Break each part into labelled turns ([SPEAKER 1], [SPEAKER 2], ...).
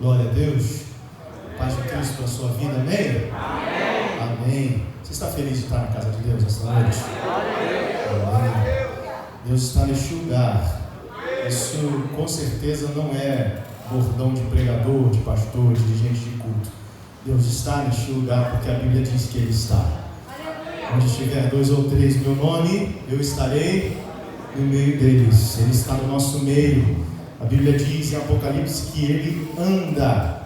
[SPEAKER 1] Glória a Deus. Paz de Cristo para a sua vida, amém?
[SPEAKER 2] Amém.
[SPEAKER 1] Amém. Você está feliz de estar na casa de Deus esta noite? Amém. Deus está neste lugar. Isso com certeza não é bordão de pregador, de pastor, de dirigente de culto. Deus está neste lugar porque a Bíblia diz que Ele está. Onde estiver 2 ou 3 em meu nome, eu estarei no meio deles. Ele está no nosso meio. A Bíblia diz em Apocalipse que Ele anda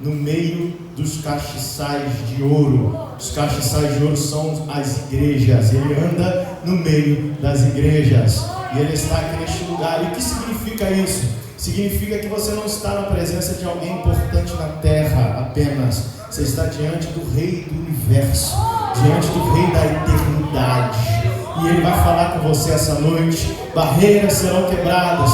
[SPEAKER 1] no meio dos castiçais de ouro. Os castiçais de ouro são as igrejas. Ele anda no meio das igrejas. E Ele está aqui neste lugar. E o que significa isso? Significa que você não está na presença de alguém importante na terra apenas. Você está diante do Rei do Universo, diante do Rei da eternidade. E Ele vai falar com você essa noite. Barreiras serão quebradas,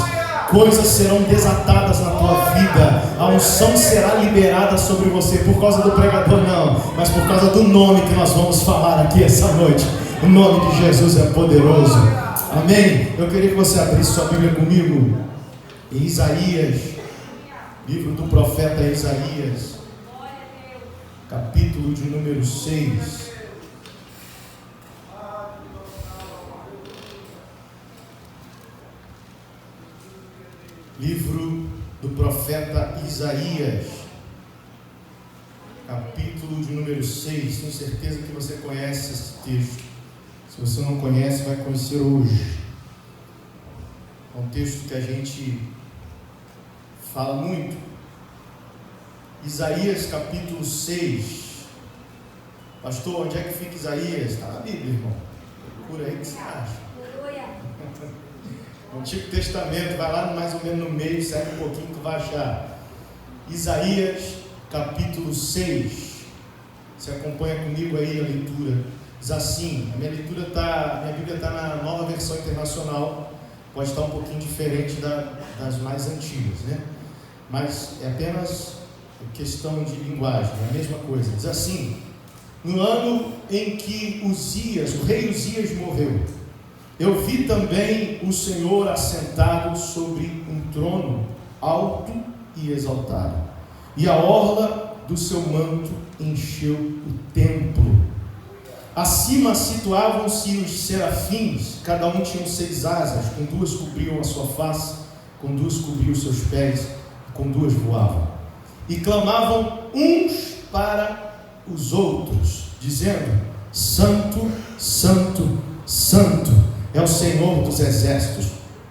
[SPEAKER 1] coisas serão desatadas na tua vida. A unção será liberada sobre você. Por causa do pregador não, mas por causa do nome que nós vamos falar aqui essa noite. O nome de Jesus é poderoso. Amém? Eu queria que você abrisse sua Bíblia comigo em Isaías, livro do profeta Isaías, capítulo de número 6. Livro do profeta Isaías, capítulo de número 6. Tenho certeza que você conhece esse texto. Se você não conhece, vai conhecer hoje. É um texto que a gente fala muito. Isaías capítulo 6. Pastor, onde é que fica Isaías? Está na Bíblia, irmão. Procura aí, o que você acha? No Antigo Testamento, vai lá mais ou menos no meio, segue um pouquinho que tu vai achar. Isaías capítulo 6. Você acompanha comigo aí a leitura. Diz assim, a minha Bíblia está na Nova Versão Internacional. Pode estar um pouquinho diferente das mais antigas, né? Mas é apenas questão de linguagem, é a mesma coisa. Diz assim: no ano em que o rei Uzias morreu, eu vi também o Senhor assentado sobre um trono alto e exaltado, e a orla do seu manto encheu o templo. Acima situavam-se os serafins, cada um tinha 6 asas, com 2 cobriam a sua face, com 2 cobriam os seus pés, com 2 voavam. E clamavam uns para os outros, dizendo: Santo, Santo, Santo é o Senhor dos exércitos,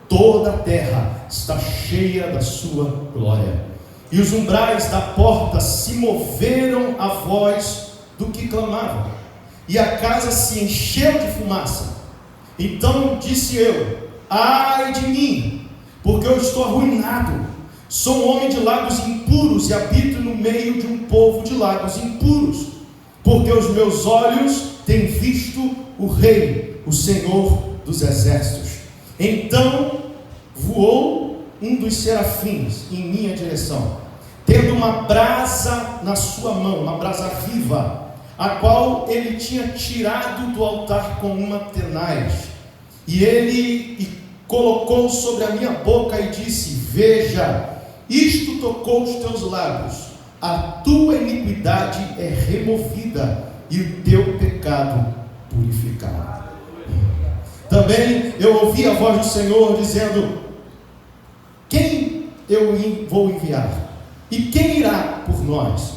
[SPEAKER 1] toda a terra está cheia da sua glória. E os umbrais da porta se moveram à voz do que clamavam, e a casa se encheu de fumaça. Então disse eu: ai de mim, porque eu estou arruinado. Sou um homem de lábios impuros e habito no meio de um povo de lábios impuros, porque os meus olhos têm visto o Rei, o Senhor dos exércitos. Então voou um dos serafins em minha direção, tendo uma brasa na sua mão, uma brasa viva, a qual ele tinha tirado do altar com uma tenaz. E ele colocou sobre a minha boca e disse: veja, isto tocou os teus lábios, a tua iniquidade é removida e o teu pecado purificado. Também eu ouvi a voz do Senhor dizendo: quem eu vou enviar? E quem irá por nós?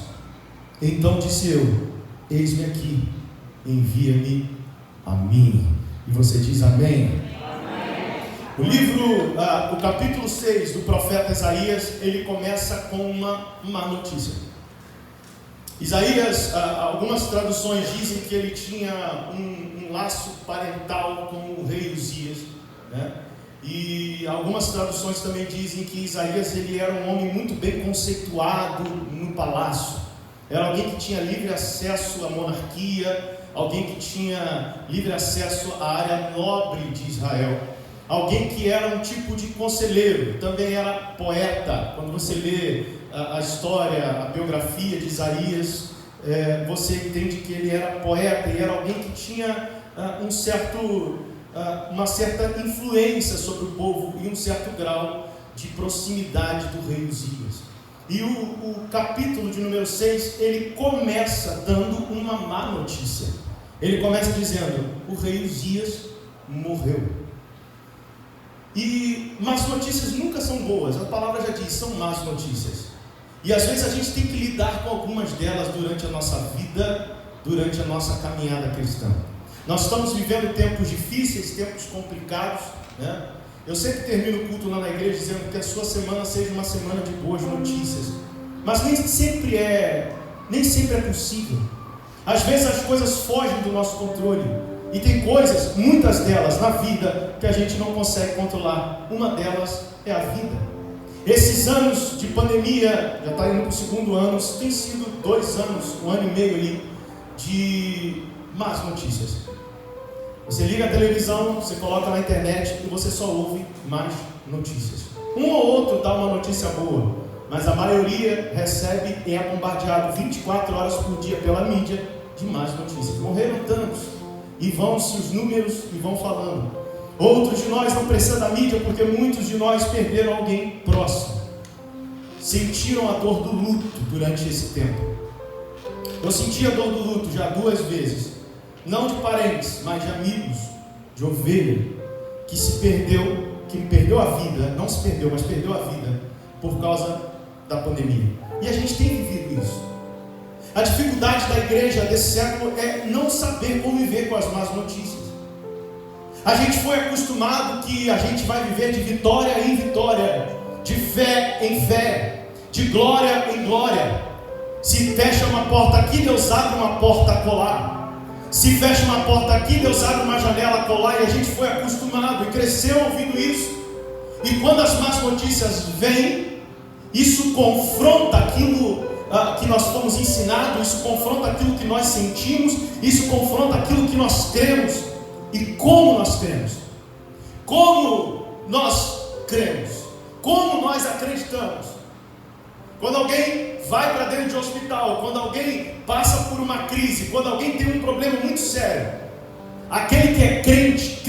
[SPEAKER 1] Então disse eu: eis-me aqui, envia-me a mim. E você diz amém? O livro, o capítulo 6 do profeta Isaías, ele começa com uma má notícia. Isaías, algumas traduções dizem que ele tinha um laço parental com o rei Uzias, né? E algumas traduções também dizem que Isaías ele era um homem muito bem conceituado no palácio. Era alguém que tinha livre acesso à monarquia, alguém que tinha livre acesso à área nobre de Israel, alguém que era um tipo de conselheiro, também era poeta. Quando você lê a história, a biografia de Isaías, você entende que ele era poeta e era alguém que tinha uma certa influência sobre o povo e um certo grau de proximidade do rei Uzias. E o capítulo de número 6, ele começa dando uma má notícia. Ele começa dizendo: o rei Uzias morreu. E más notícias nunca são boas, a palavra já diz, são más notícias. E às vezes a gente tem que lidar com algumas delas durante a nossa vida, durante a nossa caminhada cristã. Nós estamos vivendo tempos difíceis, tempos complicados, né? Eu sempre termino o culto lá na igreja dizendo que a sua semana seja uma semana de boas notícias, mas nem sempre é possível. Às vezes as coisas fogem do nosso controle, e tem coisas, muitas delas na vida, que a gente não consegue controlar. Uma delas é a vida. Esses anos de pandemia, já está indo para o segundo ano, tem sido 2 anos, 1 ano e meio ali, de más notícias. Você liga a televisão, você coloca na internet e você só ouve más notícias. Um ou outro dá uma notícia boa, mas a maioria recebe e é bombardeado 24 horas por dia pela mídia de más notícias. Morreram tantos, e vão-se os números e vão falando. Outros de nós não precisam da mídia, porque muitos de nós perderam alguém próximo, sentiram a dor do luto durante esse tempo. Eu senti a dor do luto já 2 vezes, não de parentes, mas de amigos, de ovelha, que perdeu a vida, não se perdeu, mas perdeu a vida por causa da pandemia. E a gente tem vivido isso. A dificuldade da igreja desse século é não saber conviver com as más notícias. A gente foi acostumado que a gente vai viver de vitória em vitória, de fé em fé, de glória em glória. Se fecha uma porta aqui, Deus abre uma porta acolá. Se fecha uma porta aqui, Deus abre uma janela acolá. E a gente foi acostumado e cresceu ouvindo isso. E quando as más notícias vêm, isso confronta aquilo que nós fomos ensinados, isso confronta aquilo que nós sentimos, isso confronta aquilo que nós cremos e como nós cremos, como nós acreditamos. Quando alguém vai para dentro de um hospital, quando alguém passa por uma crise, quando alguém tem um problema muito sério, aquele que é crente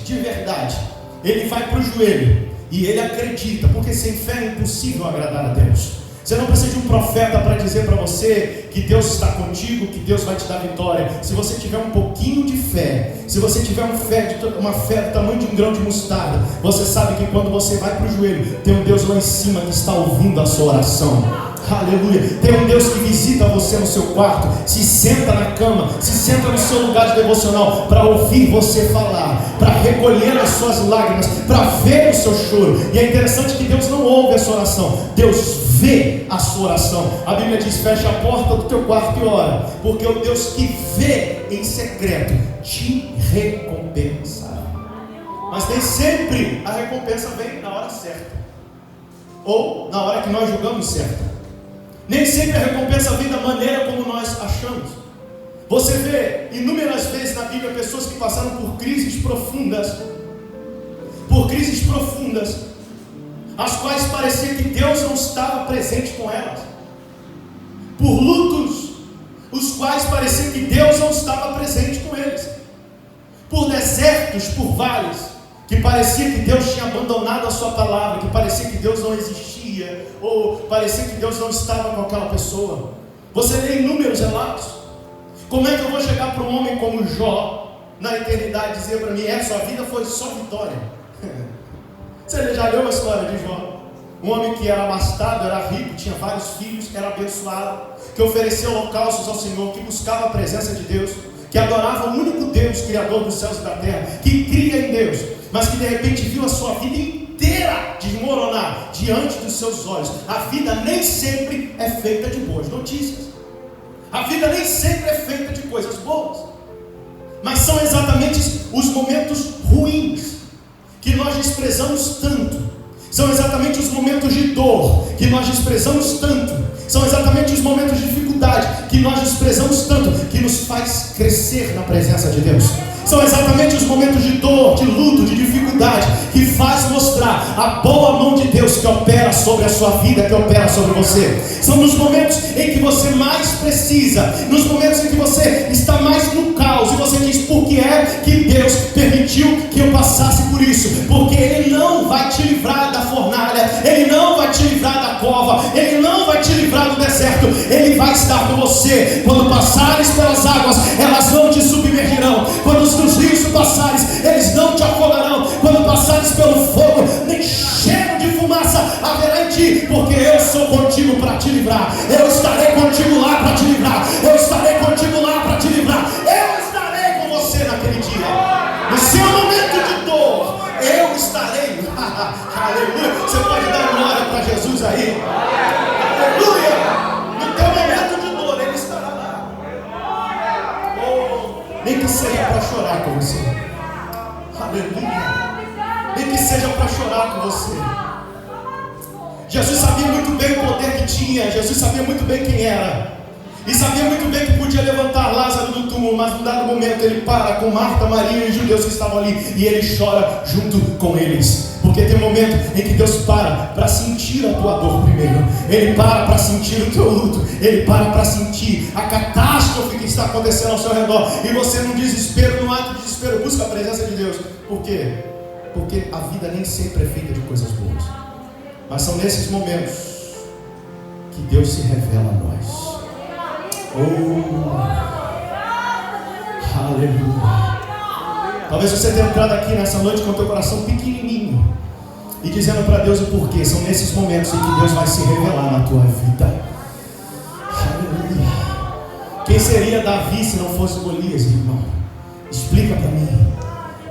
[SPEAKER 1] de verdade, ele vai para o joelho e ele acredita, porque sem fé é impossível agradar a Deus. Você não precisa de um profeta para dizer para você que Deus está contigo, que Deus vai te dar vitória. Se você tiver um pouquinho de fé, se você tiver uma fé do tamanho de um grão de mostarda, você sabe que quando você vai para o joelho, tem um Deus lá em cima que está ouvindo a sua oração. Aleluia. Tem um Deus que visita você no seu quarto, se senta na cama, se senta no seu lugar de devocional para ouvir você falar, para recolher as suas lágrimas, para ver o seu choro. E é interessante que Deus não ouve a sua oração, Deus vê a sua oração. A Bíblia diz: fecha a porta do teu quarto e ora, porque o Deus que vê em secreto te recompensará. Mas nem sempre a recompensa vem na hora certa, ou na hora que nós julgamos certo. Nem sempre a recompensa vem da maneira como nós achamos. Você vê inúmeras vezes na Bíblia pessoas que passaram por crises profundas, as quais parecia que Deus não estava presente com elas, por lutos, os quais parecia que Deus não estava presente com eles, por desertos, por vales, que parecia que Deus tinha abandonado a sua palavra, que parecia que Deus não existia, ou parecia que Deus não estava com aquela pessoa. Você lê inúmeros relatos. Como é que eu vou chegar para um homem como Jó na eternidade e dizer para mim: sua vida foi só vitória? Você já leu a história de Jó? Um homem que era abastado, era rico, tinha vários filhos, era abençoado, que oferecia holocaustos ao Senhor, que buscava a presença de Deus, que adorava o único Deus, Criador dos céus e da terra, que cria em Deus, mas que de repente viu a sua vida inteira desmoronar diante dos seus olhos. A vida nem sempre é feita de boas notícias, a vida nem sempre é feita de coisas boas, mas são exatamente os momentos ruins que nós desprezamos tanto, são exatamente os momentos de dor que nós desprezamos tanto, são exatamente os momentos de dificuldade que nós desprezamos tanto, que nos faz crescer na presença de Deus. São exatamente os momentos de dor, de luto, de dificuldade, que faz mostrar a boa mão de Deus que opera sobre a sua vida, que opera sobre você. São nos momentos em que você mais precisa, nos momentos em que você está mais no caos, e você diz: por que é é que Deus permitiu que eu passasse por isso? Porque Ele não vai te livrar da fornalha, Ele não vai te livrar da cova, Ele não vai te livrar do deserto. Ele vai estar com você. Quando passares pelas águas, elas não te submergirão. Quando os rios passares, eles não te afogarão. Quando passares pelo fogo, nem cheiro de fumaça haverá em ti, porque eu sou contigo para te livrar. Eu estarei contigo lá para te livrar. Eu estarei contigo lá para te livrar. Eu estarei com você naquele dia. No seu momento de dor, eu estarei. Aleluia. Você pode dar glória para Jesus aí. Aleluia. No teu momento de dor, Ele estará lá. Oh, nem que seja para chorar com você. Aleluia. Nem que seja para chorar com você. Jesus sabia muito bem o poder que tinha. Jesus sabia muito bem quem era. E sabia muito bem que podia levantar Lázaro do túmulo. Mas num dado momento ele para com Marta, Maria e os judeus que estavam ali. E ele chora junto com eles. Porque tem um momento em que Deus para sentir a tua dor primeiro. Ele para sentir o teu luto. Ele para sentir a catástrofe que está acontecendo ao seu redor. E você num desespero, num ato de desespero, busca a presença de Deus. Por quê? Porque a vida nem sempre é feita de coisas boas. Mas são nesses momentos que Deus se revela a nós. Oh, aleluia. Talvez você tenha entrado aqui nessa noite com o teu coração pequenininho e dizendo para Deus o porquê. São nesses momentos em que Deus vai se revelar na tua vida. Aleluia. Quem seria Davi se não fosse Golias, irmão? Explica para mim.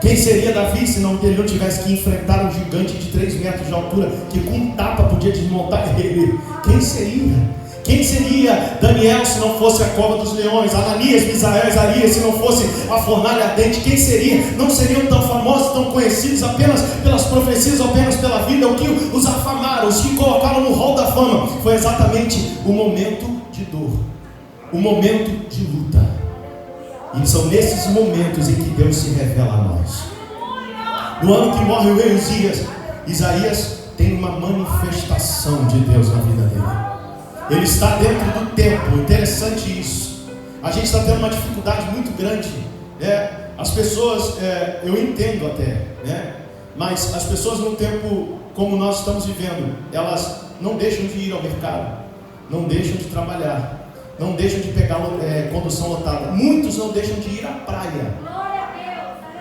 [SPEAKER 1] Quem seria Davi se ele não tivesse que enfrentar um gigante de 3 metros de altura que com um tapa podia desmontar ele? Quem seria? Quem seria Daniel se não fosse a cova dos leões? Ananias, Misael, Azarias se não fosse a fornalha ardente? Quem seria? Não seriam tão famosos, tão conhecidos apenas pelas profecias, apenas pela vida. O que os afamaram, os que colocaram no hall da fama foi exatamente o momento de dor, o momento de luta. E são nesses momentos em que Deus se revela a nós. No ano que morre o rei Uzias, Isaías tem uma manifestação de Deus na vida dele. Ele está dentro do templo. Interessante isso. A gente está tendo uma dificuldade muito grande, né? As pessoas, eu entendo até, né? Mas as pessoas num tempo como nós estamos vivendo, elas não deixam de ir ao mercado, não deixam de trabalhar, não deixam de pegar condução lotada. Muitos não deixam de ir à praia.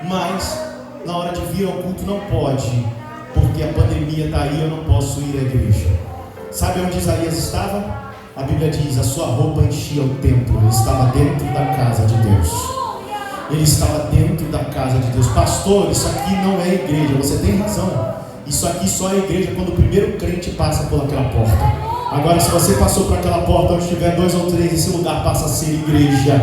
[SPEAKER 1] Mas na hora de vir ao culto não pode, porque a pandemia está aí, eu não posso ir à igreja. Sabe onde Isaías estava? A Bíblia diz: a sua roupa enchia o templo. Ele estava dentro da casa de Deus. Ele estava dentro da casa de Deus. Pastor, isso aqui não é igreja. Você tem razão. Isso aqui só é igreja quando o primeiro crente passa por aquela porta. Agora, se você passou por aquela porta onde tiver 2 ou 3, esse lugar passa a ser igreja.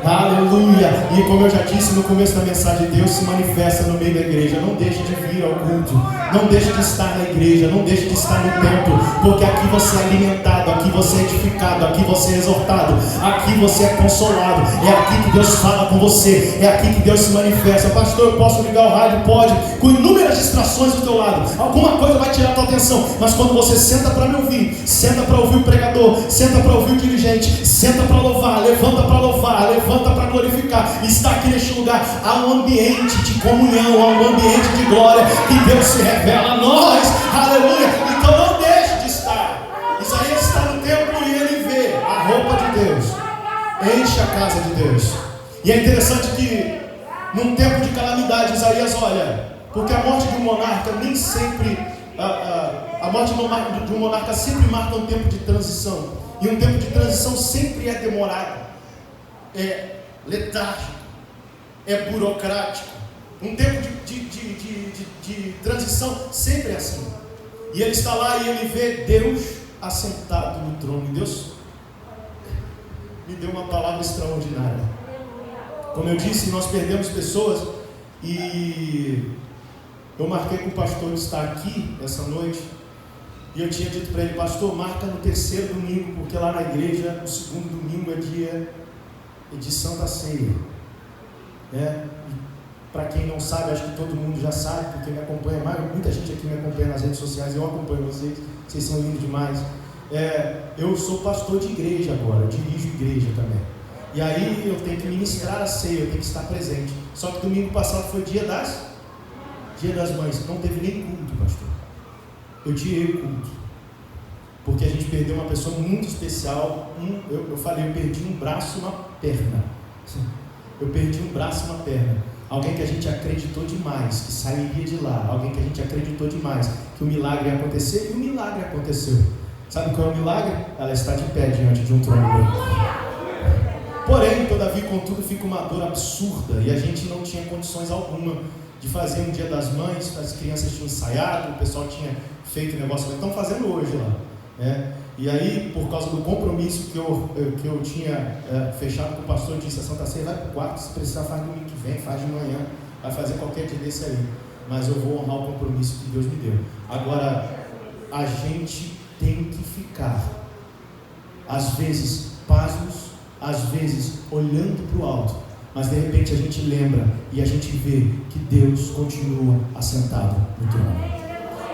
[SPEAKER 1] Aleluia. E como eu já disse no começo da mensagem, Deus se manifesta no meio da igreja. Não deixe de vir ao culto, não deixe de estar na igreja, não deixe de estar no templo, porque aqui você é alimentado, aqui você é edificado, aqui você é exortado, aqui você é consolado. É aqui que Deus fala com você, é aqui que Deus se manifesta. Pastor, eu posso ligar o rádio? Pode, com inúmeras distrações do teu lado. Alguma coisa vai tirar a tua atenção, mas quando você senta para me ouvir, senta para ouvir o pregador, senta para ouvir o dirigente, senta para louvar, levanta para louvar, levanta para glorificar, está aqui neste lugar. Há um ambiente de comunhão, há um ambiente de glória que Deus se revela a nós. Aleluia. Então não deixe de estar. Isaías está no templo e ele vê a roupa de Deus, enche a casa de Deus. E é interessante que num tempo de calamidade, Isaías olha, porque a morte de um monarca nem sempre a morte de um monarca sempre marca um tempo de transição, e um tempo de transição sempre é demorado, é letárgico, é burocrático. Um tempo de transição sempre é assim. E ele está lá e ele vê Deus assentado no trono. E Deus me deu uma palavra extraordinária. Como eu disse, nós perdemos pessoas, e eu marquei com o pastor estar aqui essa noite. E eu tinha dito para ele: pastor, marca no 3º domingo, porque lá na igreja o 2º domingo é dia de Santa Ceia, né? Para quem não sabe, acho que todo mundo já sabe, porque me acompanha mais, muita gente aqui me acompanha nas redes sociais, eu acompanho vocês são lindos demais. Eu sou pastor de igreja agora, eu dirijo igreja também. E aí eu tenho que ministrar a ceia, eu tenho que estar presente. Só que domingo passado foi dia das mães, não teve nem culto, pastor. Eu tirei o culto, porque a gente perdeu uma pessoa muito especial. Eu falei, eu perdi um braço e uma perna. Eu perdi um braço e uma perna. Alguém que a gente acreditou demais, que sairia de lá. Alguém que a gente acreditou demais, que o milagre ia acontecer, e o milagre aconteceu. Sabe qual é o milagre? Ela está de pé diante de um trono branco. Porém, todavia, contudo, fica uma dor absurda, e a gente não tinha condições alguma de fazer um dia das mães. As crianças tinham ensaiado, o pessoal tinha feito o negócio, estão fazendo hoje lá, né? E aí, por causa do compromisso que eu tinha fechado com o pastor, eu disse: a Santa Ceia vai para o quarto, se precisar faz domingo que vem, faz de manhã, vai fazer qualquer dia desse aí, mas eu vou honrar o compromisso que Deus me deu. Agora, a gente tem que ficar, às vezes pasmos, às vezes olhando para o alto, mas de repente a gente lembra e a gente vê que Deus continua assentado no trono.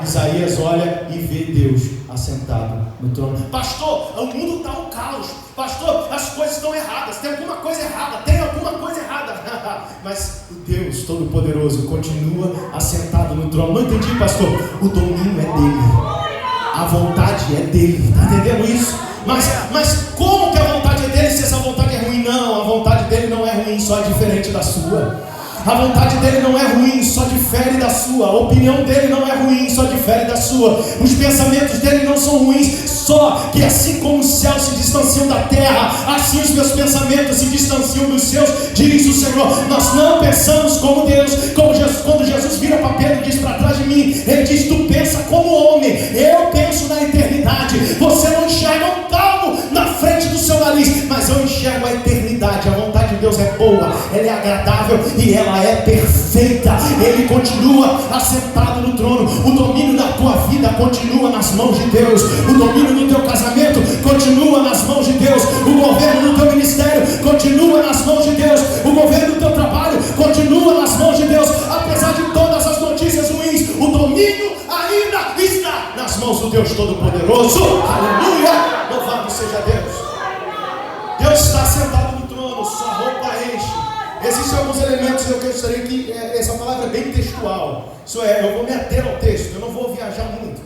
[SPEAKER 1] Isaías olha e vê Deus assentado no trono. Pastor, o mundo está um caos. Pastor, as coisas estão erradas. Tem alguma coisa errada. Mas o Deus Todo-Poderoso continua assentado no trono. Não entendi, pastor? O domínio é dele. A vontade é dele. Está entendendo isso? Mas como que a vontade é dele se essa vontade é ruim? Não, a vontade dele não é ruim, só é diferente da sua. A vontade dele não é ruim, só difere da sua. A opinião dele não é ruim, só difere da sua. Os pensamentos dele não são ruins, só que assim como os céus se distanciam da terra, assim os meus pensamentos se distanciam dos seus, diz o Senhor. Nós não pensamos como Deus. Quando Jesus vira para Pedro e diz: para trás de mim, ele diz: tu pensa como homem, eu penso na eternidade. Você não enxerga um palmo na frente do seu nariz, mas eu enxergo a eternidade. A vontade de Deus é boa, ela é agradável e ela é perfeita. Ele continua assentado no trono. O domínio da tua vida continua nas mãos de Deus. O domínio do teu casamento continua nas mãos de Deus. O governo do teu ministério continua nas mãos de Deus. O governo do teu trabalho continua nas mãos de Deus. Apesar de todas as notícias ruins, o domínio ainda está nas mãos do Deus Todo-Poderoso. Aleluia! Louvado seja Deus. Deus está sentado no trono, sua roupa enche. Existem alguns elementos que eu gostaria que essa palavra é bem textual. Isso é, eu vou me ater ao texto, eu não vou viajar muito,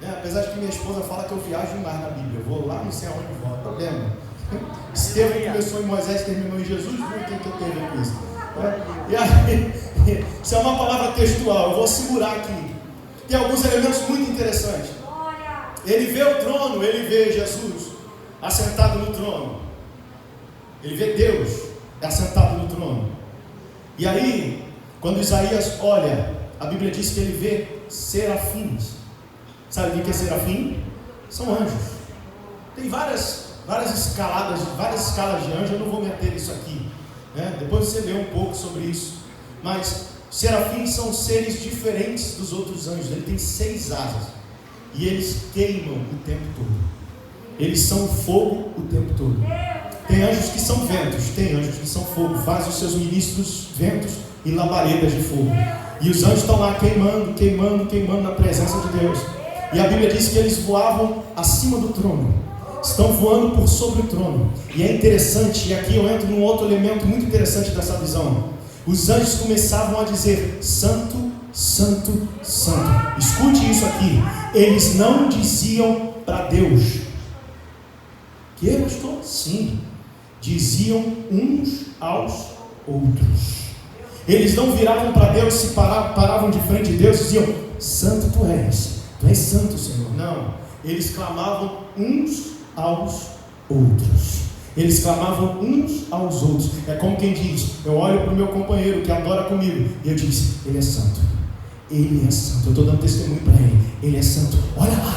[SPEAKER 1] né? Apesar de que minha esposa fala que eu viajo mais na Bíblia. Eu vou lá, não sei aonde volto, problema. Estevão começou em Moisés, terminou em Jesus, viu o que eu tenho com isso? E aí, isso é uma palavra textual, eu vou segurar aqui. Tem alguns elementos muito interessantes. Ele vê o trono, ele vê Jesus assentado no trono. Ele vê Deus assentado no trono. E aí, quando Isaías olha, a Bíblia diz que ele vê serafins. Sabe o que é serafim? São anjos. Tem várias escalas de anjos. Eu não vou me ater nisso aqui, né? Depois você lê um pouco sobre isso. Mas serafins são seres diferentes dos outros anjos. Ele tem 6 asas e eles queimam o tempo todo. Eles são fogo o tempo todo. Tem anjos que são ventos, tem anjos que são fogo. Faz os seus ministros ventos e labaredas de fogo. E os anjos estão lá queimando na presença de Deus. E a Bíblia diz que eles voavam acima do trono. Estão voando por sobre o trono. E é interessante, e aqui eu entro num outro elemento muito interessante dessa visão. Os anjos começavam a dizer: Santo, Santo, Santo. Escute isso aqui. Eles não diziam para Deus. Que, pastor? Sim. Diziam uns aos outros. Eles não viravam para Deus, se paravam de frente de Deus e diziam: Santo tu és santo, Senhor. Não, eles clamavam uns aos outros. Eles clamavam uns aos outros. É como quem diz: eu olho para o meu companheiro que adora comigo e eu disse: ele é santo, ele é santo. Eu estou dando testemunho para ele é santo. Olha lá,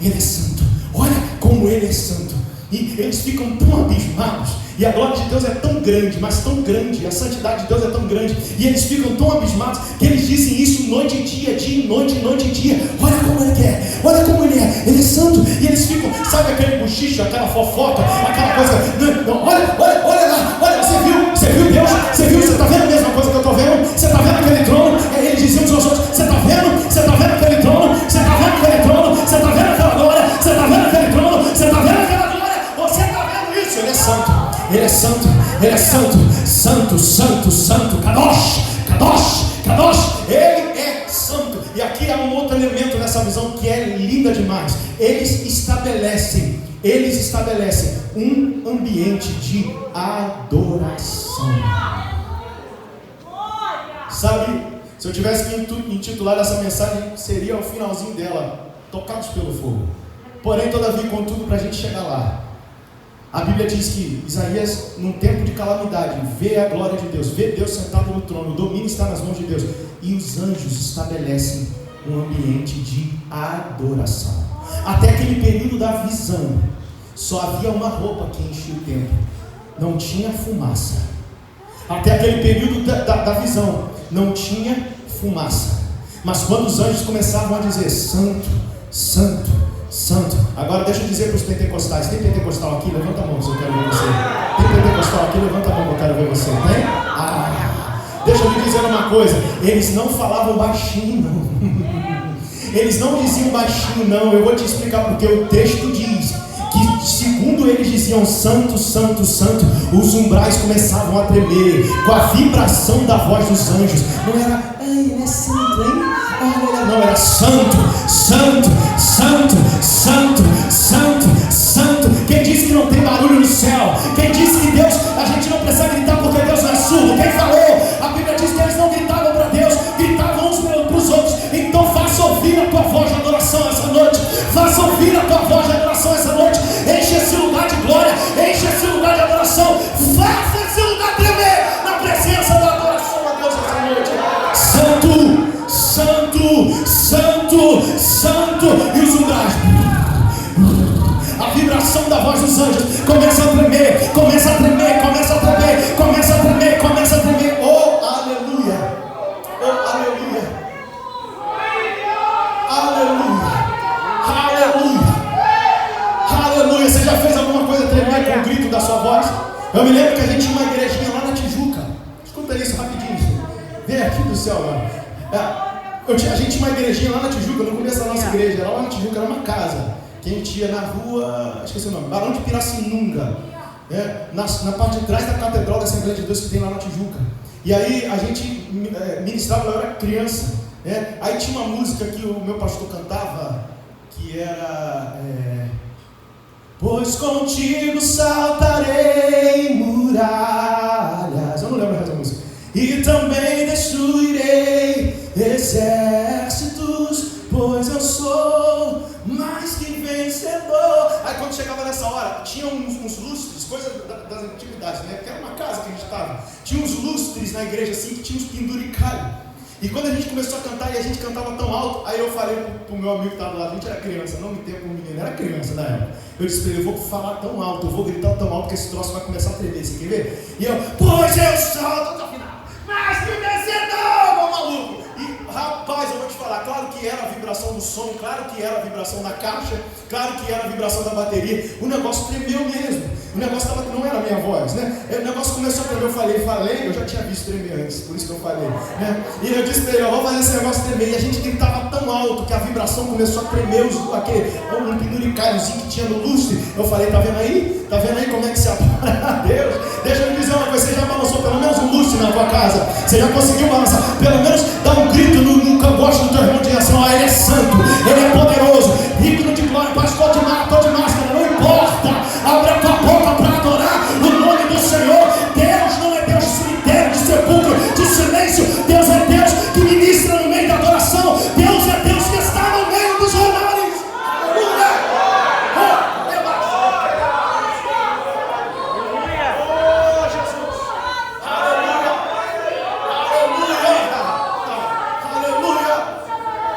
[SPEAKER 1] ele é santo. Olha como ele é santo. E eles ficam tão abismados, e a glória de Deus é tão grande, mas tão grande, a santidade de Deus é tão grande, e eles ficam tão abismados, que eles dizem isso noite e dia e noite e dia. Olha como ele é, olha como ele é santo. E eles ficam, sabe aquele bochicho, aquela fofoca, aquela coisa, olha lá, olha, você viu Deus, você está vendo a mesma coisa que eu estou vendo, você está vendo aquele trono, eles diziam uns aos outros: você está vendo aquele trono, você está vendo aquele trono, você está vendo aquela glória, você está vendo aquele trono, você está vendo aquela glória, você está vendo isso. Ele é santo, ele é santo, santo, santo, Kadosh, Kadosh, Kadosh. Ele é santo. E aqui há um outro elemento nessa visão que é linda demais. Eles estabelecem um ambiente de adoração. Sabe, se eu tivesse que intitular essa mensagem, seria o finalzinho dela, tocados pelo fogo. Porém, todavia, contudo, para a gente chegar lá, a Bíblia diz que Isaías, num tempo de calamidade, vê a glória de Deus, vê Deus sentado no trono, o domínio está nas mãos de Deus, e os anjos estabelecem um ambiente de adoração. Até aquele período da visão, só havia uma roupa que enchia o templo, não tinha fumaça. Até aquele período da visão, não tinha fumaça. Mas quando os anjos começavam a dizer: santo, santo, santo. Agora deixa eu dizer para os pentecostais: tem pentecostal aqui? Levanta a mão se eu quero ver você. Tem pentecostal aqui? Levanta a mão que eu quero ver você. Tem? Deixa eu lhe dizer uma coisa: eles não falavam baixinho, não. Eles não diziam baixinho, não. Eu vou te explicar porque o texto diz que, segundo eles diziam santo, santo, santo, os umbrais começavam a tremer com a vibração da voz dos anjos. Não era, ai, ele é santo, hein? Não, era santo, santo, santo, santo, santo, santo. Quem disse que não tem barulho no céu? Quem disse que Deus, a gente não precisa gritar porque Deus não é surdo? Quem falou? A Bíblia diz que eles não gritavam para Deus, gritavam uns para os outros. Então faça ouvir a tua voz de adoração essa noite. Faça ouvir a tua voz de adoração essa noite. Enche esse lugar de glória, enche esse lugar de adoração. Faça esse lugar tremer na presença da adoração a Deus essa noite. Santo, santo, santo, santo. E os umbrais, a vibração da voz dos anjos começa a tremer, começa a tremer, começa a tremer, começa a tremer, começa a tremer. Oh, aleluia, oh, aleluia, aleluia, aleluia, aleluia. Você já fez alguma coisa tremer com o grito da sua voz? Eu me lembro que a gente tinha uma igrejinha lá na Tijuca. Escuta isso rapidinho, vem aqui do céu, mano. A gente tinha uma igrejinha lá na Tijuca, no começo da nossa igreja, era lá na Tijuca, era uma casa que a gente ia na rua, esqueci o nome, Barão de Pirassununga, na parte de trás da Catedral da Assembleia de Deus que tem lá na Tijuca. E aí a gente ministrava, eu era criança, aí tinha uma música que o meu pastor cantava, que era pois contigo saltarei muralhas, eu não lembro mais da música, e também destruirei exércitos, pois eu sou mais que vencedor. Aí quando chegava nessa hora, tinha uns lustres, coisa das antiguidades, né? Porque era uma casa que a gente estava. Tinha uns lustres na igreja assim, que tinha uns penduricalhos. E quando a gente começou a cantar, e a gente cantava tão alto, aí eu falei pro meu amigo que estava lá, a gente era criança, não me tempo como menino, era criança na época. Eu disse para ele: eu vou falar tão alto, eu vou gritar tão alto que esse troço vai começar a tremer, você quer ver? E eu, pois eu sou, no final, mais que vencedor, meu maluco. E rapaz, eu vou te falar, claro que era a vibração do som, claro que era a vibração da caixa, claro que era a vibração da bateria, o negócio tremeu mesmo, o negócio não era a minha voz, né? O negócio começou a tremer, eu falei, eu já tinha visto tremer antes, por isso que eu falei, né? E eu disse para ele: eu vou fazer esse negócio tremer, e a gente gritava tão alto que a vibração começou a tremer, um penduricalhozinho que tinha no lustre. Eu falei: tá vendo aí? Tá vendo aí como é que se adora a Deus? Deixa eu dizer uma coisa, você já balançou pelo menos um lustre na tua casa? Você já conseguiu balançar? Pelo menos dar um grito no cangote do teu irmão de ação: ele é santo, ele é poderoso, digno de glória, pastor de máscara, não importa, abre a tua boca para adorar o nome do Senhor. Deus não é Deus de cemitério, de sepulcro, de silêncio. Deus é Deus que ministra no meio da adoração. Deus é Deus que está no meio dos orares. Oh, Jesus, aleluia, aleluia,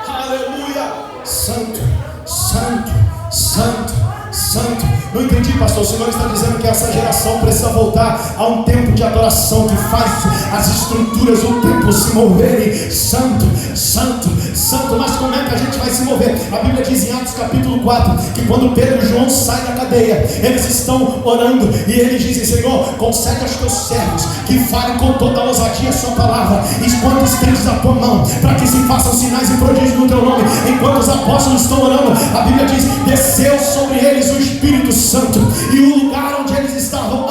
[SPEAKER 1] aleluia, santo, santo, santo, santo. Não entendi, pastor. O Senhor está dizendo que essa geração precisa voltar a um tempo de adoração que faz as estruturas do templo se moverem. Santo, santo, santo. Mas como é que a gente vai se mover? A Bíblia diz em Atos capítulo 4 que quando Pedro e João saem da cadeia, eles estão orando e eles dizem: Senhor, concede aos teus servos que falem com toda a ousadia a sua palavra, expõe estreitos a tua mão, para que se façam sinais e prodígios no teu nome. Enquanto os apóstolos estão orando, a Bíblia diz: desceu sobre eles o Espírito Santo, e o lugar onde eles estavam,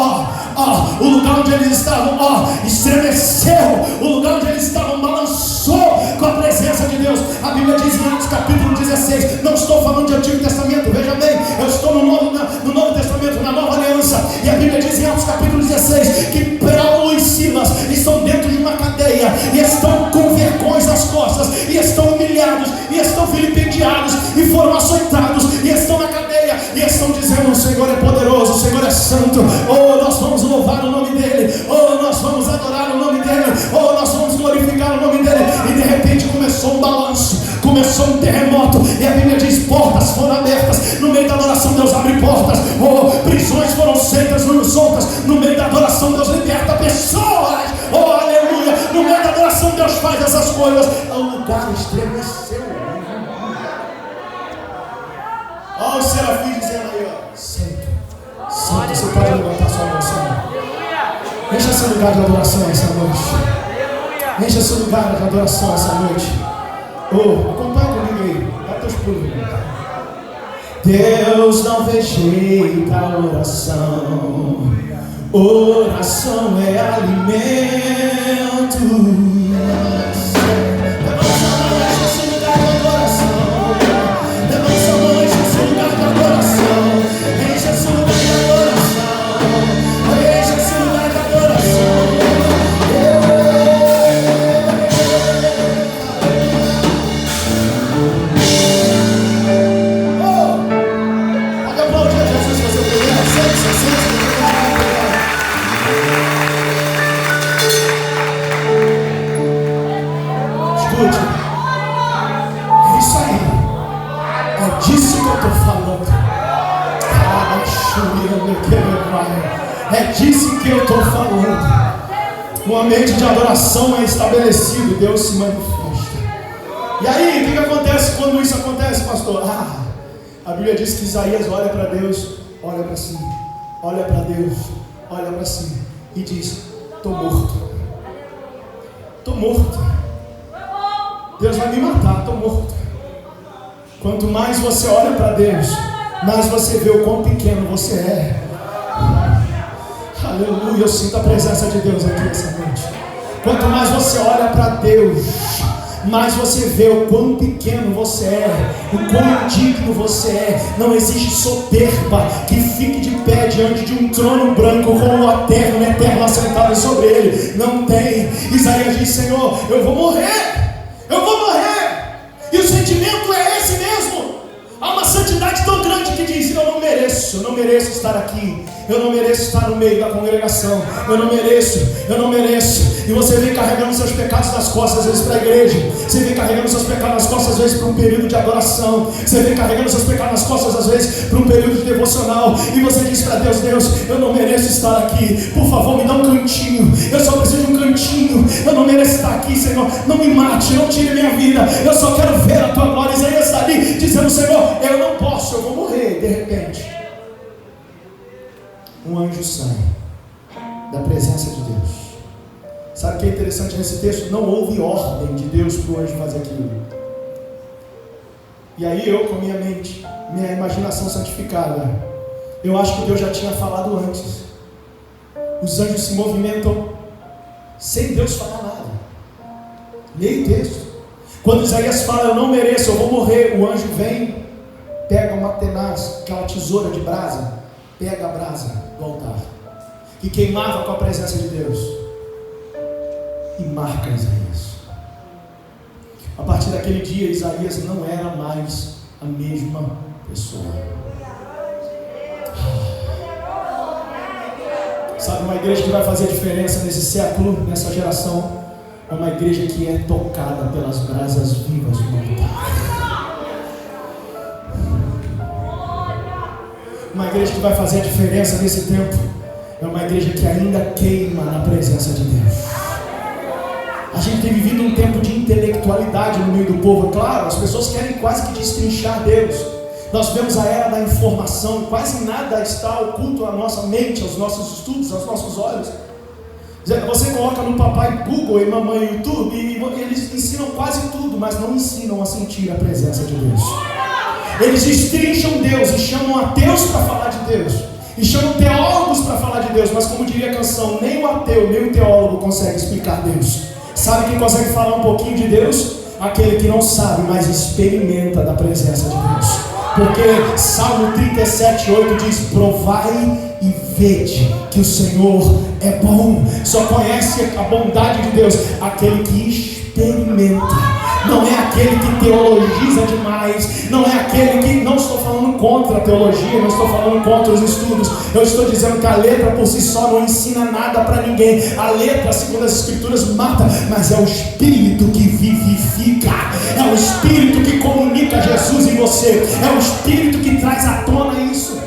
[SPEAKER 1] o lugar onde eles estavam, 6. Não estou falando de Antigo Testamento, veja bem, eu estou no Novo Testamento, na Nova Aliança. E a Bíblia diz em Atos capítulo 16 que Paulo e Silas estão dentro de uma cadeia e estão com vergões nas costas, e estão humilhados, e estão vilipendiados, e foram açoitados, e estão na cadeia, e estão dizendo: o Senhor é poderoso, o Senhor é santo, oh, nós vamos louvar o nome dele, oh, nós vamos adorar o nome dele, oh, nós vamos glorificar o nome dele. E de repente começou um balanço, começou um terremoto, e a Bíblia diz: portas foram abertas. No meio da adoração Deus abre portas, oh, prisões foram soltas. No meio da adoração Deus liberta pessoas, oh, aleluia. No meio da adoração Deus faz essas coisas. O lugar estremeceu. Olha o serafim dizendo aí, ó: santo, santo. Você pode levantar sua mão, Senhor. Encha esse lugar de adoração essa noite. Encha esse lugar de adoração essa noite. Oh, acompanha comigo aí. Dá teus pulos. Deus não rejeita a oração. Oração é alimento. É disso que eu estou falando. Um ambiente de adoração é estabelecido, Deus se manifesta. E aí, o que acontece quando isso acontece, pastor? A Bíblia diz que Isaías olha para Deus, olha para si, olha para Deus, olha para si e diz: estou morto. Estou morto. Deus vai me matar, estou morto. Quanto mais você olha para Deus, mais você vê o quão pequeno você é. Aleluia, eu sinto a presença de Deus aqui essa noite. Quanto mais você olha para Deus, mais você vê o quão pequeno você é, o quão indigno você é. Não existe soberba que fique de pé diante de um trono branco com o eterno assentado sobre ele. Não tem. Isaías diz: Senhor, eu vou morrer, eu vou morrer. E o sentimento é esse mesmo. Há uma santidade tão grande que diz: eu não mereço estar aqui, eu não mereço estar no meio da congregação, eu não mereço. E você vem carregando seus pecados nas costas, às vezes para a igreja, você vem carregando seus pecados nas costas, às vezes para um período de adoração, você vem carregando seus pecados nas costas, às vezes para um período de devocional, e você diz para Deus: Deus, eu não mereço estar aqui, por favor me dá um cantinho, eu só preciso de um cantinho, eu não mereço estar aqui, Senhor, não me mate, não tire minha vida, eu só quero ver a tua glória. Isaías está ali dizendo: Senhor, eu não posso, eu vou morrer. De repente, um anjo sai da presença de Deus. Sabe o que é interessante nesse texto? Não houve ordem de Deus para o anjo fazer aquilo. E aí eu, com a minha mente, minha imaginação santificada, eu acho que Deus já tinha falado antes. Os anjos se movimentam sem Deus falar nada. Leia o texto. Quando Isaías fala: eu não mereço, eu vou morrer, o anjo vem, pega uma tenaz, aquela tesoura de brasa, pega a brasa do altar, que queimava com a presença de Deus, e marca Isaías. A partir daquele dia, Isaías não era mais a mesma pessoa. Sabe, uma igreja que vai fazer a diferença nesse século, nessa geração, é uma igreja que é tocada pelas brasas vivas do altar. Uma igreja que vai fazer a diferença nesse tempo é uma igreja que ainda queima na presença de Deus. A gente tem vivido um tempo de intelectualidade no meio do povo. Claro, as pessoas querem quase que destrinchar Deus. Nós vemos a era da informação, quase nada está oculto à nossa mente, aos nossos estudos, aos nossos olhos. Você coloca no papai Google e mamãe YouTube e eles ensinam quase tudo, mas não ensinam a sentir a presença de Deus. Eles destrincham Deus e chamam ateus para falar de Deus, e chamam teólogos para falar de Deus, mas como diria a canção, nem o ateu, nem o teólogo consegue explicar Deus. Sabe quem consegue falar um pouquinho de Deus? aquele que não sabe, mas experimenta da presença de Deus. Porque Salmo 37:8 diz: provai e vede que o Senhor é bom. Só conhece a bondade de Deus aquele que experimenta. Não é aquele que teologiza demais, não é aquele que... Não estou falando contra a teologia, não estou falando contra os estudos. Eu estou dizendo que a letra por si só não ensina nada para ninguém. A letra, segundo as Escrituras, mata, mas é o Espírito que vivifica, é o Espírito que comunica Jesus em você, é o Espírito que traz à tona isso.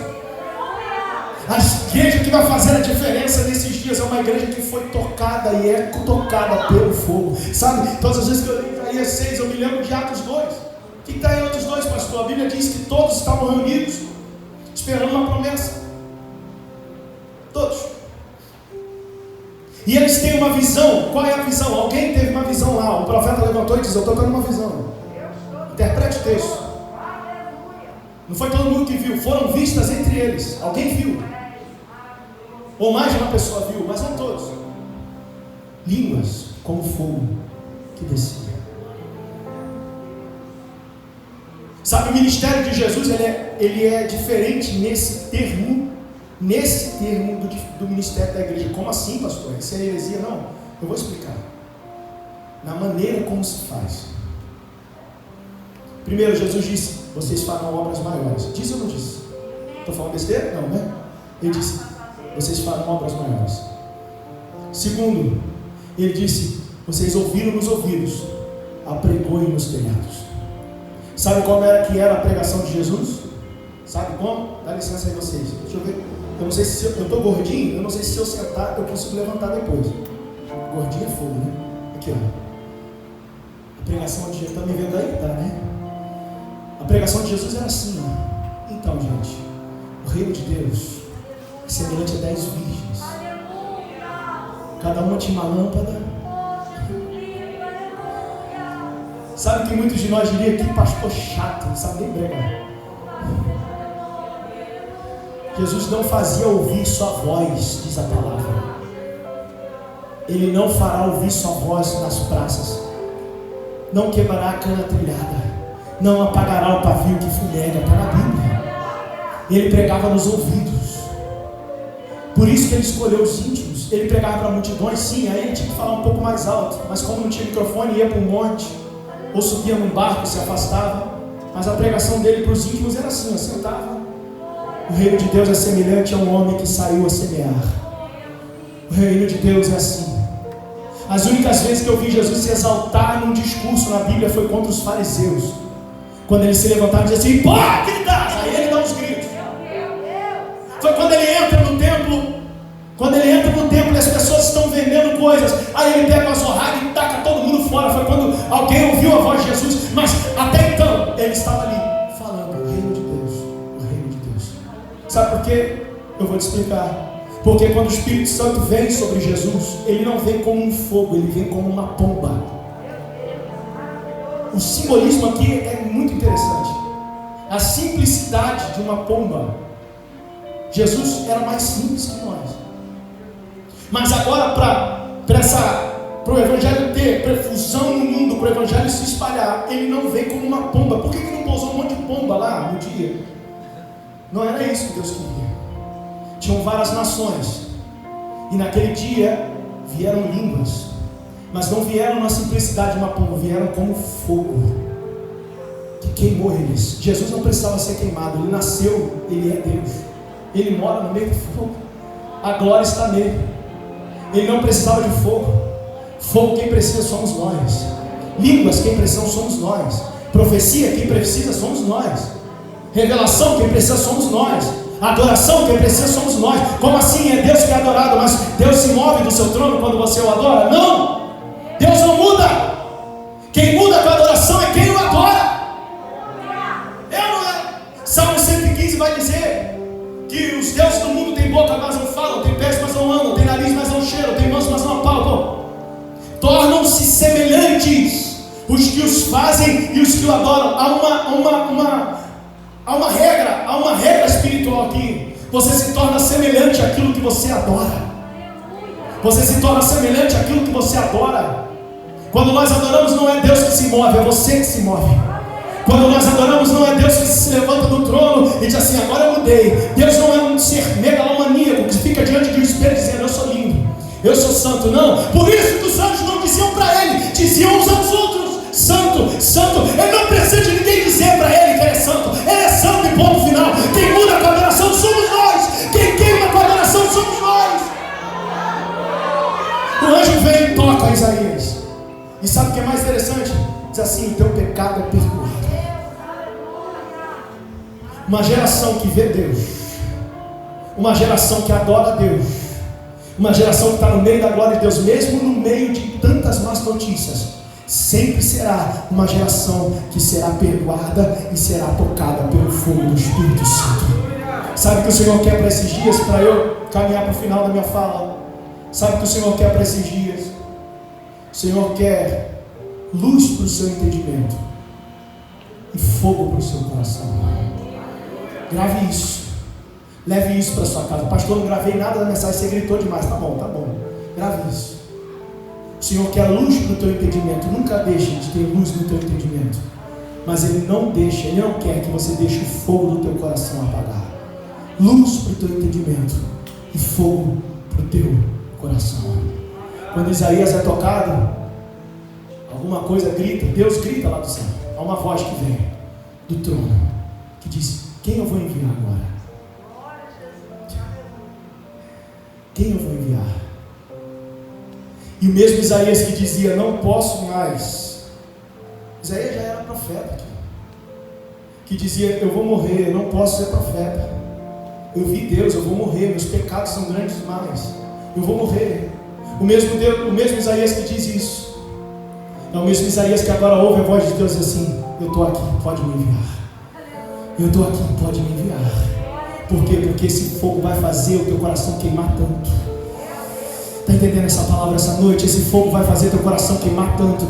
[SPEAKER 1] A igreja que vai fazer a diferença nesses dias é uma igreja que foi tocada e é tocada pelo fogo. Sabe, todas as vezes que eu leio Isaías 6, eu me lembro de Atos 2. O que está em Atos 2, pastor? A Bíblia diz que todos estavam reunidos, esperando uma promessa. Todos. E eles têm uma visão. Qual é a visão? Alguém teve uma visão lá. O profeta levantou e disse: eu estou tendo uma visão. Interprete o texto. Não foi todo mundo que viu, foram vistas entre eles. Alguém viu, ou mais de uma pessoa viu, mas não todos. Línguas como fogo que descia. Sabe, o ministério de Jesus ele é diferente nesse termo do ministério da igreja. Como assim, pastor? Isso é heresia? Não, eu vou explicar. Na maneira como se faz. Primeiro, Jesus disse: vocês farão obras maiores. Disse ou não disse? Estou falando besteira? Não, né? Ele disse: vocês farão obras maiores. Segundo, ele disse: vocês ouviram nos ouvidos, apregou nos telhados. Sabe como era que era a pregação de Jesus? Sabe como? Dá licença aí vocês. Deixa eu ver. Eu não sei se eu estou gordinho. Eu não sei se eu sentar eu consigo levantar depois. Gordinho é fogo, né? Aqui, ó. A pregação de Jesus, está me vendo aí? Tá, né? A pregação de Jesus era assim, ó. Então, gente, o reino de Deus é semelhante a 10 virgens. Cada uma tinha uma lâmpada. Sabe que muitos de nós diriam: que pastor chato, não sabe nem pregar. Jesus não fazia ouvir sua voz, diz a palavra. Ele não fará ouvir sua voz nas praças. Não quebrará a cana trilhada. Não apagará o pavio que fumega. Está na Bíblia. Ele pregava nos ouvidos. Por isso que ele escolheu os íntimos. Ele pregava para multidões, sim. Aí ele tinha que falar um pouco mais alto. Mas como não tinha microfone, ia para um monte, ou subia num barco, se afastava. Mas a pregação dele para os íntimos era assim: sentava. O reino de Deus é semelhante a um homem que saiu a semear. O reino de Deus é assim. As únicas vezes que eu vi Jesus se exaltar num discurso na Bíblia foi contra os fariseus. Quando ele se levantava e dizia assim: hipócritas! Aí ele dá uns gritos. Foi quando ele entra no templo. Quando ele entra no templo e as pessoas estão vendendo coisas, aí ele pega uma zorrada e taca todo mundo fora. Foi quando alguém ouviu a voz de Jesus. Mas até então ele estava ali falando: o reino de Deus, o reino de Deus. Sabe por quê? Eu vou te explicar. Porque quando o Espírito Santo vem sobre Jesus, ele não vem como um fogo, ele vem como uma pomba. O simbolismo aqui é muito interessante. A simplicidade de uma pomba. Jesus era mais simples que nós. Mas agora, para o Evangelho ter perfusão no mundo, para o Evangelho se espalhar, ele não vem como uma pomba. Por que não pousou um monte de pomba lá no dia? Não era isso que Deus queria. Tinham várias nações. E naquele dia vieram línguas. Mas não vieram na simplicidade de uma pomba, vieram como fogo que queimou eles. Jesus não precisava ser queimado. Ele nasceu, ele é Deus. Ele mora no meio do fogo. A glória está nele. Ele não precisava de fogo. Fogo, quem precisa somos nós. Línguas, quem precisa somos nós. Profecia, quem precisa somos nós. Revelação, quem precisa somos nós. Adoração, quem precisa somos nós. Como assim? É Deus que é adorado, mas Deus se move do seu trono quando você o adora? Não! Deus não muda. Quem muda com a adoração é quem o adora. É ou não é? Salmo 115 vai dizer que os deuses do mundo têm boca, mas não falam, têm pés, mas não andam, têm nariz, mas não cheiram, têm mãos, mas não apalpam. Tornam-se semelhantes os que os fazem e os que o adoram. Há uma regra espiritual aqui. Você se torna semelhante àquilo que você adora. Você se torna semelhante àquilo que você adora. Quando nós adoramos, não é Deus que se move, é você que se move. Quando nós adoramos, não é Deus que se levanta do trono e diz assim: agora eu mudei. Deus não é um ser megalomaníaco que fica diante de um espelho dizendo: eu sou lindo, eu sou santo. Não, por isso que os anjos não diziam para ele, diziam uns aos outros: santo, santo. Ele não precisa de ninguém dizer para ele que ele é santo. Ele é santo e ponto final. Quem muda com a adoração somos nós. Quem queima com a adoração somos nós. O anjo vem e toca Isaías. E sabe o que é mais interessante? Diz assim: o teu pecado é perdoado. Uma geração que vê Deus, uma geração que adora a Deus, uma geração que está no meio da glória de Deus, mesmo no meio de tantas más notícias, sempre será uma geração que será perdoada e será tocada pelo fogo do Espírito Santo. Sabe o que o Senhor quer para esses dias? Para eu caminhar para o final da minha fala. Sabe o que o Senhor quer para esses dias? O Senhor quer luz para o seu entendimento e fogo para o seu coração. Grave isso, leve isso para sua casa. Pastor, não gravei nada da mensagem, você gritou demais. Tá bom, grave isso. O Senhor quer luz para o teu entendimento. Nunca deixe de ter luz no teu entendimento, mas Ele não quer que você deixe o fogo do teu coração apagar. Luz para o teu entendimento e fogo para o teu coração. Quando Isaías é tocado, alguma coisa grita, Deus grita lá do céu. Há uma voz que vem do trono que diz: quem eu vou enviar agora? Quem eu vou enviar? E o mesmo Isaías que dizia: não posso mais. Isaías já era profeta, que dizia: eu vou morrer, eu não posso ser profeta. Eu vi Deus, eu vou morrer, meus pecados são grandes demais, eu vou morrer. O mesmo Isaías que diz isso é o mesmo Isaías que agora ouve a voz de Deus e diz assim: eu estou aqui, pode me enviar. Eu estou aqui, pode me enviar. Por quê? Porque esse fogo vai fazer o teu coração queimar tanto. Está entendendo essa palavra essa noite? Esse fogo vai fazer teu coração queimar tanto,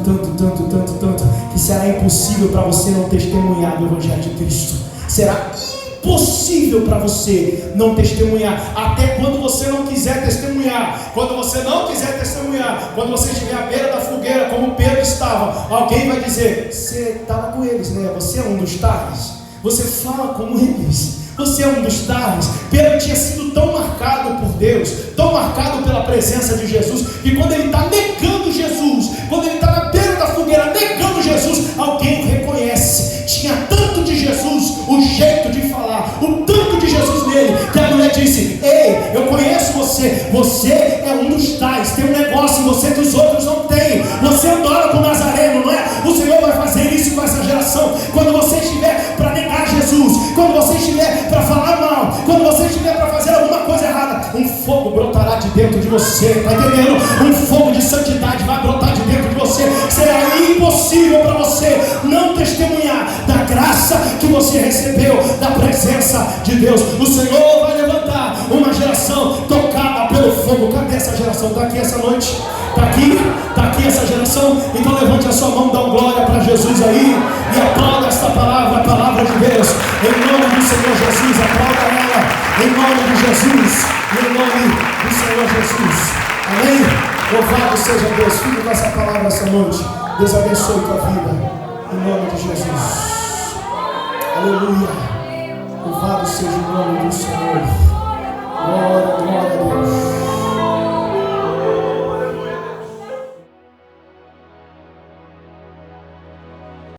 [SPEAKER 1] que será impossível para você não testemunhar do Evangelho de Cristo. Será impossível para você não testemunhar. Até quando você não quiser testemunhar. Quando você não quiser testemunhar, quando você estiver à beira da fogueira, como Pedro estava, alguém vai dizer: você estava com eles, né? Você é um dos tais. Você fala como eles. Você é um dos tais. Pedro tinha sido tão marcado por Deus, tão marcado pela presença de Jesus, que quando ele está negando Jesus, quando ele está na beira da fogueira negando Jesus, alguém o reconhece. Tinha tanto de Jesus, o jeito de falar, o tanto de Jesus nele, que a mulher disse: ei, eu conheço você. Você é um dos tais. Tem um negócio em você que os outros não têm. Você adora com o Nazareno, não é? O Senhor vai fazer isso com essa geração. Quando você estiver para negar Jesus, quando você estiver para falar mal, quando você estiver para fazer alguma coisa errada, um fogo brotará de dentro de você. Está entendendo? Um fogo de santidade vai brotar de dentro de você. Será impossível para você não testemunhar da graça que você recebeu, da presença de Deus. O Senhor vai levantar uma geração tocada pelo fogo. Cadê essa geração? Está aqui essa noite? Está aqui essa geração? Então levante a sua mão, dá uma glória para Jesus aí e aplauda esta palavra, a palavra de Deus, em nome do Senhor Jesus. Aplauda ela, em nome de Jesus, em nome do Senhor Jesus. Amém? Louvado seja Deus. Fique com essa palavra essa noite. Deus abençoe tua vida, em nome de Jesus. Aleluia. Louvado seja o nome do Senhor. Glória, glória a Deus.